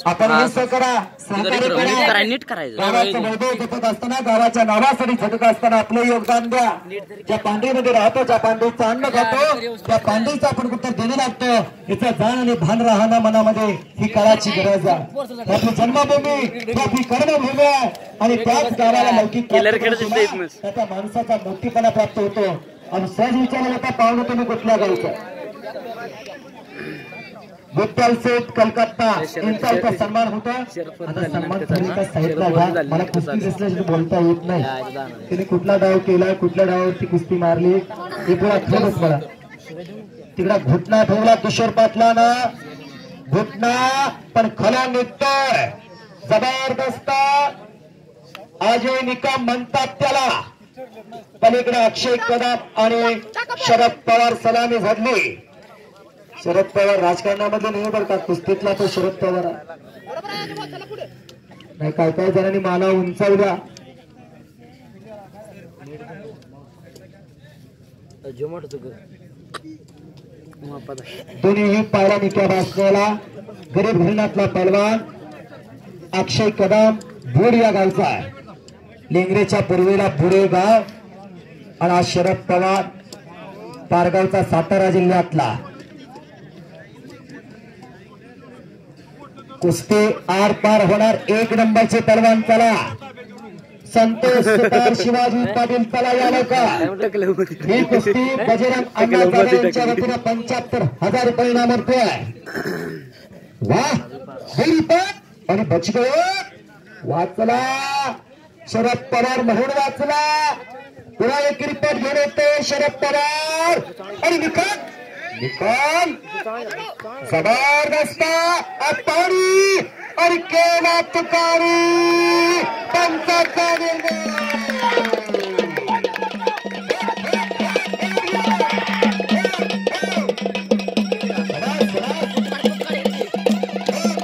आपण हे करा, नीट करायचं. गावाचं वैभव जपत असताना, गावाच्या नावासाठी झटत असताना आपलं योगदान द्या. ज्या पांढरीमध्ये राहतो, ज्या पांढरीचं अन्न खातो, त्या पांढरीचं आपण कुठं देणं लागतो, याचं जाण आणि भान राहणं मनामध्ये ही काळाची गरज आहे. आपली जन्मभूमी, आपली कर्मभूमी आहे आणि त्याच गावाला लौकिक त्या माणसाचा मोठीपणा प्राप्त होतो. आणि सहज विचारला जाता, पाहुणे तुम्ही कुठल्या गावचा? विठ्ठल सेठ कलकत्ता यांचा सन्मान होता. आता सन्मान साहित्य मला कुस्ती दिसल्याशिवाय बोलता येत नाही. तिने कुठला डाव केला, कुठल्या डावावरती कुस्ती मारली हे पुरा खरंच मला. तिकडा घुटना ठेवला किशोर पाटलानं, घुटना पण खला निघतोय जबरदस्त. आजही निकाम म्हणतात त्याला. पलीकडे अक्षय कदम आणि शरद पवार सलामी झाली. शरद पवार राजकारणामध्ये नाही बरं का, कुस्तीतला तो शरद पवार नाही. काय काय जणांनी मला उंचावल्या. दोन्हीही पायऱ्या निक्या भासलेला गरीब घराण्यातला पहलवान अक्षय कदम भूड या गावचा आहे. लेंगरेच्या पूर्वेला भुरे गाव आणि आज शरद पवार पारगावचा सातारा जिल्ह्यातला. कुस्ती आर पार होणार. एक नंबरचे पहलवान चला, संतोष सुतार शिवाजी पाटील चला या लोका. ही कुस्ती बजरंग अण्णा यांच्या वतीनं 75,000 रुपये इनाम आहे. वाह गरीब आणि बचको वाचला. शरद पवार म्हणून वाचला. पुन्हा एक रिपोर्ट घेऊन येते शरद पवार आणि निकाल जबरदस्त अपारी और केला तुकारी पंचायत